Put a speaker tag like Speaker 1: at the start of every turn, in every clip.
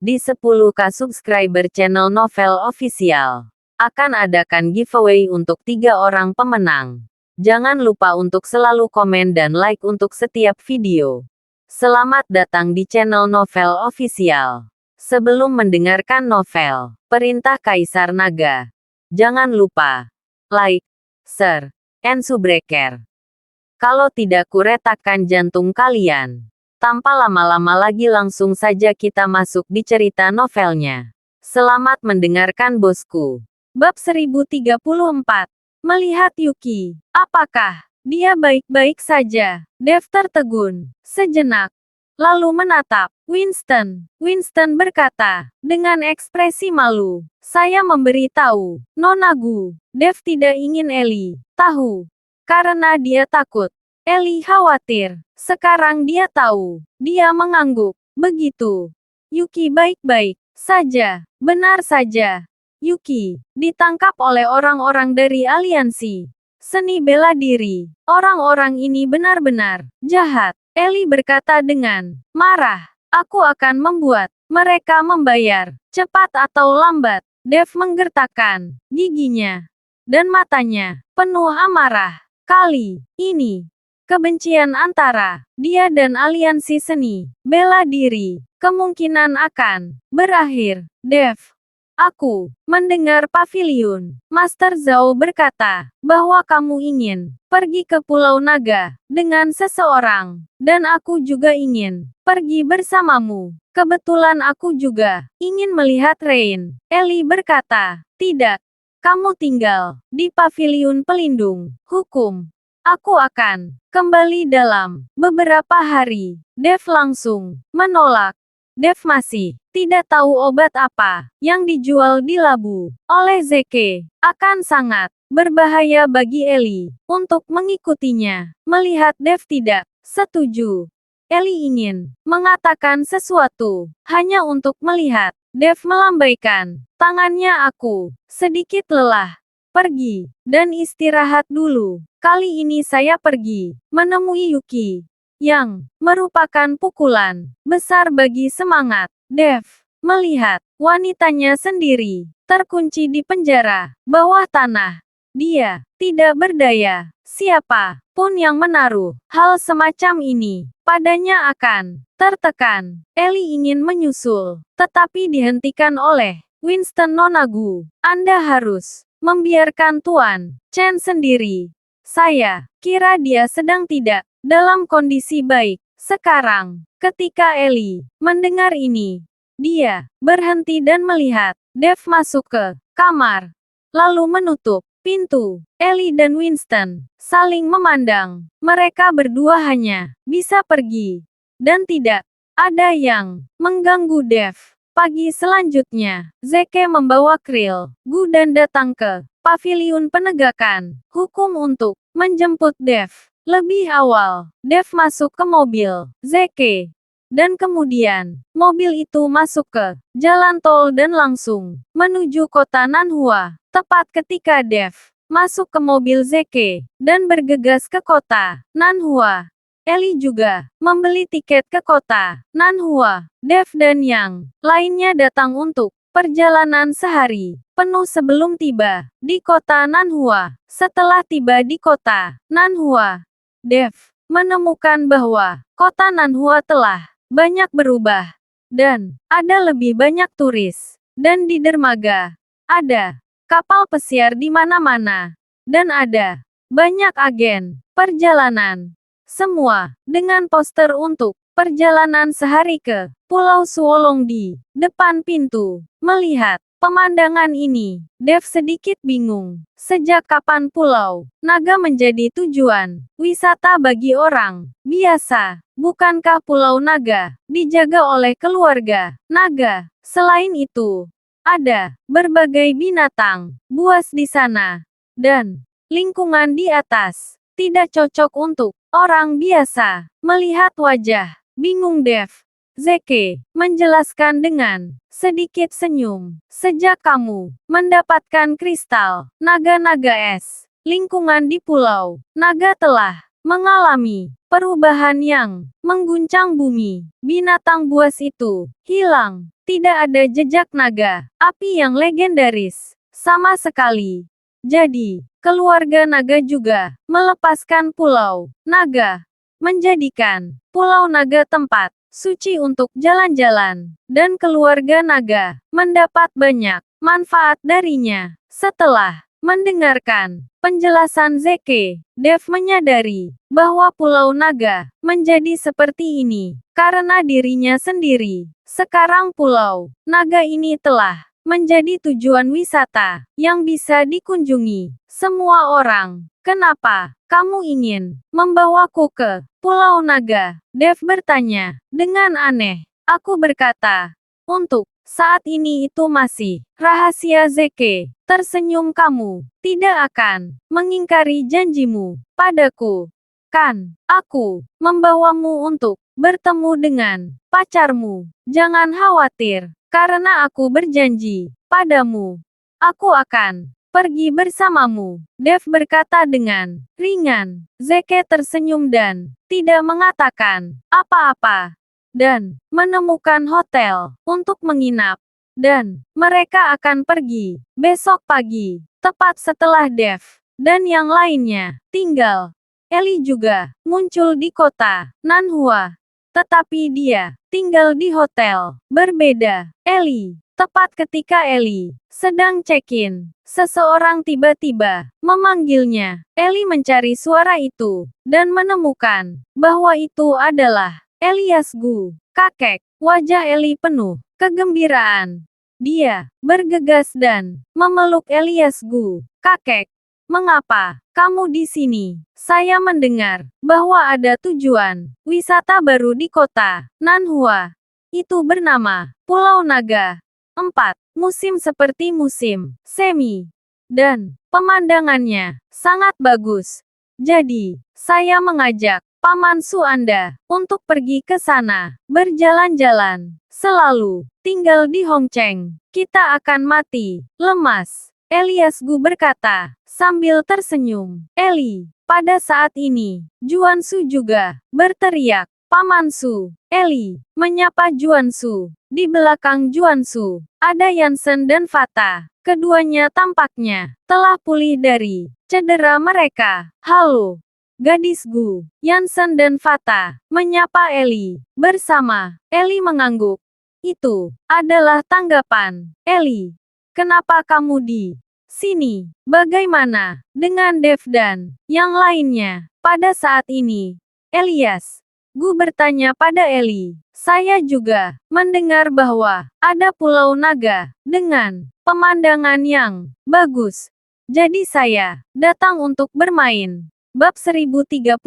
Speaker 1: Di 10K subscriber channel Novel Official, akan adakan giveaway untuk 3 orang pemenang. Jangan lupa untuk selalu komen dan like untuk setiap video. Selamat datang di channel Novel Official. Sebelum mendengarkan novel Perintah Kaisar Naga, jangan lupa like, share, and subscribe. Kalau tidak kuretakkan jantung kalian. Tanpa lama-lama lagi langsung saja kita masuk di cerita novelnya. Selamat mendengarkan bosku. Bab 1034. Melihat Yuki. Apakah dia baik-baik saja? Dev tertegun sejenak. Lalu menatap Winston. Winston berkata dengan ekspresi malu. Saya memberitahu Nona Gu. Dev tidak ingin Ellie tahu. Karena dia takut Ellie khawatir. Sekarang dia tahu. Dia mengangguk. Begitu. Yuki baik-baik saja. Benar saja. Yuki ditangkap oleh orang-orang dari aliansi seni bela diri. Orang-orang ini benar-benar jahat. Ellie berkata dengan marah. Aku akan membuat mereka membayar. Cepat atau lambat. Dev menggertakkan giginya. Dan matanya penuh amarah. Kali ini kebencian antara dia dan aliansi seni bela diri kemungkinan akan berakhir. Dev, aku mendengar pavilion Master Zhao berkata bahwa kamu ingin pergi ke Pulau Naga dengan seseorang, dan aku juga ingin pergi bersamamu. Kebetulan aku juga ingin melihat Rain. Ellie berkata, tidak, kamu tinggal di pavilion pelindung hukum. Aku akan kembali dalam beberapa hari. Dev langsung menolak. Dev masih tidak tahu obat apa yang dijual di labu oleh Zeke. Akan sangat berbahaya bagi Ellie untuk mengikutinya. Melihat Dev tidak setuju, Ellie ingin mengatakan sesuatu hanya untuk melihat Dev melambaikan tangannya. Aku sedikit lelah. Pergi dan istirahat dulu. Kali ini saya pergi menemui Yuki, yang merupakan pukulan besar bagi semangat Dev. Melihat wanitanya sendiri terkunci di penjara bawah tanah, dia tidak berdaya. Siapa pun yang menaruh hal semacam ini padanya akan tertekan. Ellie ingin menyusul, tetapi dihentikan oleh Winston. Nona Gu, Anda harus membiarkan Tuan Chen sendiri. Saya kira dia sedang tidak dalam kondisi baik sekarang. Ketika Ellie mendengar ini, dia berhenti dan melihat Dev masuk ke kamar, lalu menutup pintu. Ellie dan Winston saling memandang. Mereka berdua hanya bisa pergi, dan tidak ada yang mengganggu Dev. Pagi selanjutnya, Zeke membawa Krill, Gu dan datang ke pavilion penegakan hukum untuk menjemput Dev. Lebih awal, Dev masuk ke mobil Zeke, dan kemudian mobil itu masuk ke jalan tol dan langsung menuju kota Nanhua. Tepat ketika Dev masuk ke mobil Zeke dan bergegas ke kota Nanhua, Ellie juga membeli tiket ke kota Nanhua. Dev dan yang lainnya datang untuk perjalanan sehari penuh sebelum tiba di kota Nanhua. Setelah tiba di kota Nanhua, Dev menemukan bahwa kota Nanhua telah banyak berubah, dan ada lebih banyak turis. Dan di dermaga, ada kapal pesiar di mana-mana, dan ada banyak agen perjalanan. Semua dengan poster untuk perjalanan sehari ke Pulau Suolong di depan pintu. Melihat pemandangan ini, Dev sedikit bingung. Sejak kapan Pulau Naga menjadi tujuan wisata bagi orang biasa? Bukankah Pulau Naga dijaga oleh keluarga naga? Selain itu, ada berbagai binatang buas di sana, dan lingkungan di atas tidak cocok untuk orang biasa. Melihat wajah bingung Dev, Zeke menjelaskan dengan sedikit senyum. Sejak kamu mendapatkan kristal naga-naga es, lingkungan di Pulau Naga telah mengalami perubahan yang mengguncang bumi. Binatang buas itu hilang. Tidak ada jejak naga api yang legendaris sama sekali. Jadi, keluarga naga juga melepaskan Pulau Naga, menjadikan Pulau Naga tempat suci untuk jalan-jalan, dan keluarga naga mendapat banyak manfaat darinya. Setelah mendengarkan penjelasan Zeke, Dev menyadari bahwa Pulau Naga menjadi seperti ini karena dirinya sendiri. Sekarang Pulau Naga ini telah menjadi tujuan wisata yang bisa dikunjungi semua orang. Kenapa kamu ingin membawaku ke Pulau Naga? Dev bertanya dengan aneh. Aku berkata, untuk saat ini itu masih rahasia. Zeke tersenyum. Kamu tidak akan mengingkari janjimu padaku, kan? Aku membawamu untuk bertemu dengan pacarmu. Jangan khawatir, karena aku berjanji padamu. Aku akan pergi bersamamu. Dev berkata dengan ringan. Zeke tersenyum dan tidak mengatakan apa-apa, dan menemukan hotel untuk menginap. Dan mereka akan pergi besok pagi, tepat setelah Dev dan yang lainnya tinggal. Ellie juga muncul di kota Nanhua, tetapi dia tinggal di hotel berbeda. Ellie, tepat ketika Ellie sedang check-in, seseorang tiba-tiba memanggilnya. Ellie mencari suara itu dan menemukan bahwa itu adalah Elias Gu, kakek. Wajah Ellie penuh kegembiraan. Dia bergegas dan memeluk Elias Gu. Kakek, mengapa kamu di sini? Saya mendengar bahwa ada tujuan wisata baru di kota Nanhua. Itu bernama Pulau Naga. 4. Musim seperti musim semi, dan pemandangannya sangat bagus. Jadi, saya mengajak Paman Su Anda untuk pergi ke sana, berjalan-jalan, selalu tinggal di Hongcheng. Kita akan mati lemas. Elias Gu berkata sambil tersenyum. Eli, pada saat ini, Juan Su juga berteriak, Paman Su. Eli menyapa Juan Su. Di belakang Juan Su, ada Yansen dan Fata. Keduanya tampaknya telah pulih dari cedera mereka. Halo, gadis Gu. Yansen dan Fata menyapa Eli bersama. Eli mengangguk. Itu adalah tanggapan Eli. Kenapa kamu di sini? Bagaimana dengan Dev dan yang lainnya pada saat ini? Elias Gu bertanya pada Eli. Saya juga mendengar bahwa ada Pulau Naga dengan pemandangan yang bagus. Jadi saya datang untuk bermain. Bab 1035.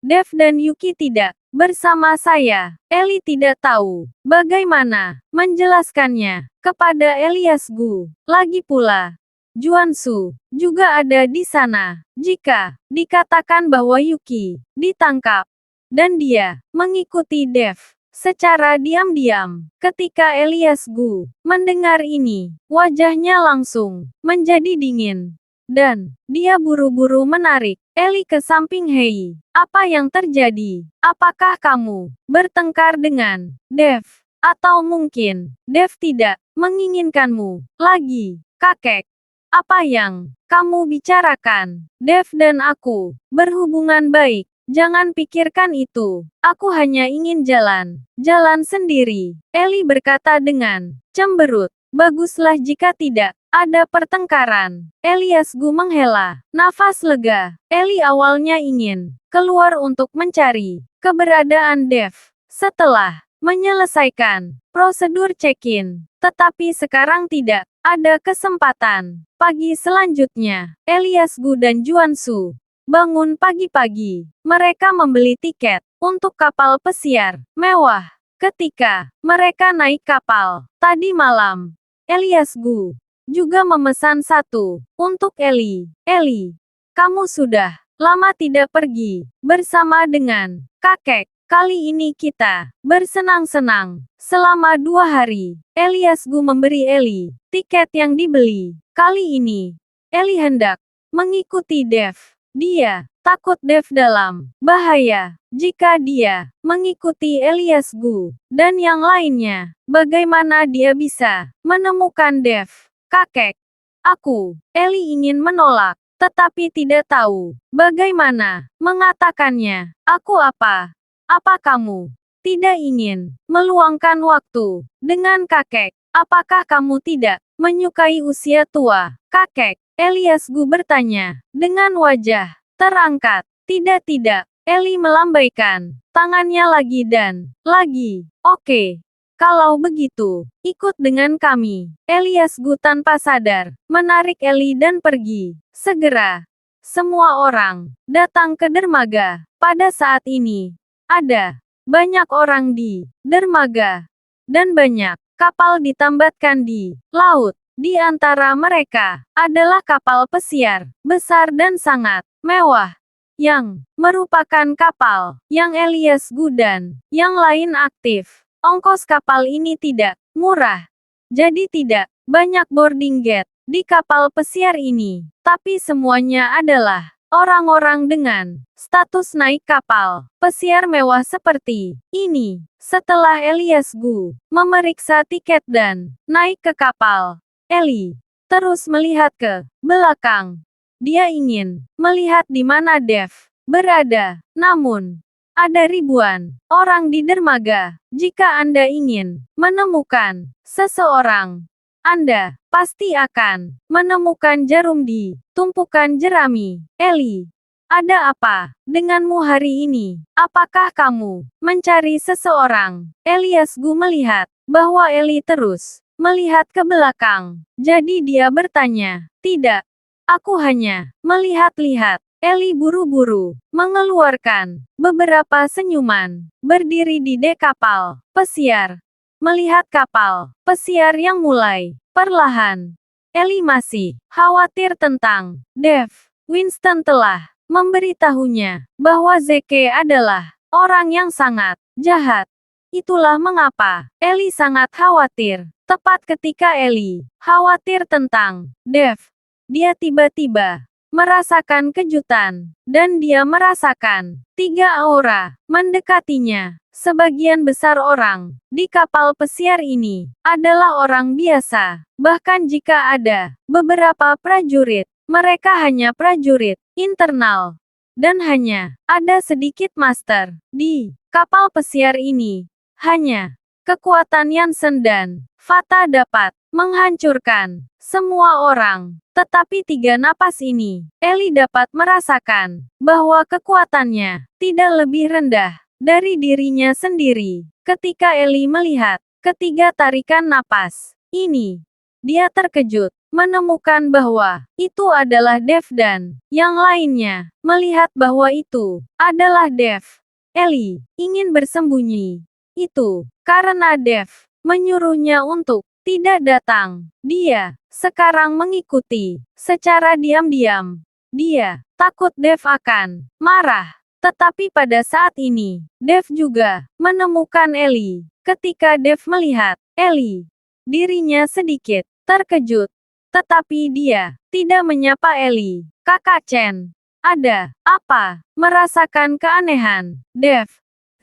Speaker 1: Dev dan Yuki tidak bersama saya. Eli tidak tahu bagaimana menjelaskannya kepada Elias Gu. Lagi pula, Juan Su juga ada di sana. Jika dikatakan bahwa Yuki ditangkap, dan dia mengikuti Dev secara diam-diam. Ketika Elias Gu mendengar ini, wajahnya langsung menjadi dingin. Dan dia buru-buru menarik Eli ke samping. Hei, apa yang terjadi? Apakah kamu bertengkar dengan Dev? Atau mungkin Dev tidak menginginkanmu lagi? Kakek, apa yang kamu bicarakan? Dev dan aku berhubungan baik. Jangan pikirkan itu. Aku hanya ingin jalan sendiri. Eli berkata dengan cemberut. Baguslah jika tidak ada pertengkaran. Elias Gu menghela nafas lega. Eli awalnya ingin keluar untuk mencari keberadaan Dev setelah menyelesaikan prosedur check-in, tetapi sekarang tidak ada kesempatan. Pagi selanjutnya, Elias Gu dan Juan Su bangun pagi-pagi. Mereka membeli tiket untuk kapal pesiar mewah. Ketika mereka naik kapal tadi malam, Elias Gu juga memesan satu untuk Eli. Eli, kamu sudah lama tidak pergi bersama dengan kakek. Kali ini kita bersenang-senang selama 2 hari. Elias Gu memberi Eli tiket yang dibeli. Kali ini, Eli hendak mengikuti Dev. Dia Takut Dev dalam bahaya jika dia mengikuti Elias Gu dan yang lainnya. Bagaimana dia bisa menemukan Dev? Kakek, Eli ingin menolak, tetapi tidak tahu bagaimana mengatakannya. Aku apa? Apa kamu tidak ingin meluangkan waktu dengan kakek? Apakah kamu tidak menyukai usia tua? Kakek, Elias Gu bertanya dengan wajah terangkat. Tidak, Eli melambaikan tangannya lagi dan lagi. Oke. Kalau begitu, ikut dengan kami. Elias Gu tanpa sadar menarik Eli dan pergi. Segera, semua orang datang ke dermaga. Pada saat ini, ada banyak orang di dermaga dan banyak kapal ditambatkan di laut. Di antara mereka adalah kapal pesiar besar dan sangat mewah, yang merupakan kapal yang Elias Gu dan yang lain aktif. Ongkos kapal ini tidak murah, jadi tidak banyak boarding gate di kapal pesiar ini, tapi semuanya adalah orang-orang dengan status naik kapal pesiar mewah seperti ini. Setelah Elias Gu memeriksa tiket dan naik ke kapal, Eli terus melihat ke belakang. Dia ingin melihat di mana Dev berada, namun ada ribuan orang di dermaga. Jika Anda ingin menemukan seseorang, Anda pasti akan menemukan jarum di tumpukan jerami. Eli, ada apa denganmu hari ini? Apakah kamu mencari seseorang? Elias Gu melihat bahwa Eli terus melihat ke belakang. Jadi dia bertanya, tidak, aku hanya melihat-lihat. Eli buru-buru mengeluarkan beberapa senyuman, berdiri di dek kapal pesiar. Melihat kapal pesiar yang mulai perlahan. Eli masih khawatir tentang Dev. Winston telah memberitahunya bahwa Zeke adalah orang yang sangat jahat. Itulah mengapa Eli sangat khawatir. Tepat ketika Eli khawatir tentang Dev, dia tiba-tiba merasakan kejutan, dan dia merasakan 3 aura mendekatinya. Sebagian besar orang di kapal pesiar ini adalah orang biasa. Bahkan jika ada beberapa prajurit, mereka hanya prajurit internal. Dan hanya ada sedikit master di kapal pesiar ini. Hanya kekuatan Yansen dan Fata dapat menghancurkan semua orang. Tetapi 3 napas ini, Eli dapat merasakan bahwa kekuatannya tidak lebih rendah dari dirinya sendiri. Ketika Eli melihat ketiga tarikan napas ini, dia terkejut menemukan bahwa itu adalah Dev dan yang lainnya melihat bahwa itu adalah Dev. Eli ingin bersembunyi. Itu karena Dev menyuruhnya untuk tidak datang. Dia sekarang mengikuti secara diam-diam. Dia takut Dev akan marah. Tetapi pada saat ini, Dev juga menemukan Eli. Ketika Dev melihat Eli, dirinya sedikit terkejut. Tetapi dia tidak menyapa Eli. Kakak Chen, ada apa? Merasakan keanehan, Dev?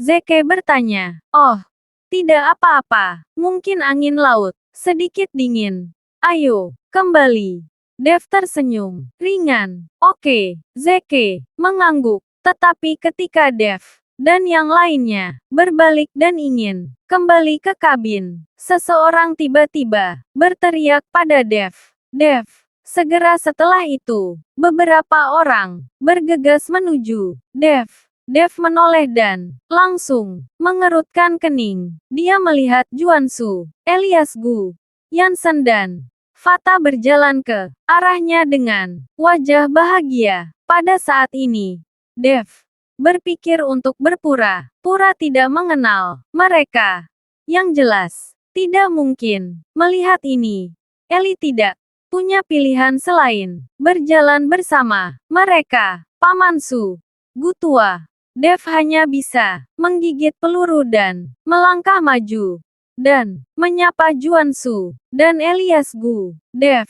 Speaker 1: Zeke bertanya. Oh, tidak apa-apa. Mungkin angin laut sedikit dingin. Ayo, kembali. Dev tersenyum ringan. Oke, Zeke mengangguk. Tetapi ketika Dev dan yang lainnya berbalik dan ingin kembali ke kabin, seseorang tiba-tiba berteriak pada Dev. Dev. Segera setelah itu, beberapa orang bergegas menuju Dev. Dev menoleh dan langsung mengerutkan kening. Dia melihat Juansu, Elias Gu, Yansen dan Fata berjalan ke arahnya dengan wajah bahagia. Pada saat ini, Dev berpikir untuk berpura-pura tidak mengenal mereka. Yang jelas, tidak mungkin melihat ini. Eli tidak punya pilihan selain berjalan bersama mereka. Paman Su, Gu tua. Dev hanya bisa menggigit peluru dan melangkah maju. Dan menyapa Juansu dan Elias Gu. Dev,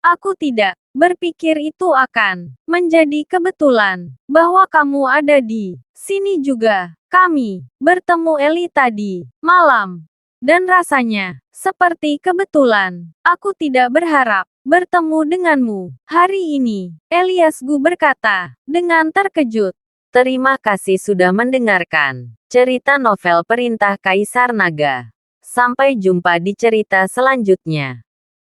Speaker 1: aku tidak berpikir itu akan menjadi kebetulan bahwa kamu ada di sini juga. Kami bertemu Eli tadi malam, dan rasanya seperti kebetulan. Aku tidak berharap bertemu denganmu hari ini, Elias Gu berkata dengan terkejut. Terima kasih sudah mendengarkan cerita novel Perintah Kaisar Naga. Sampai jumpa di cerita selanjutnya.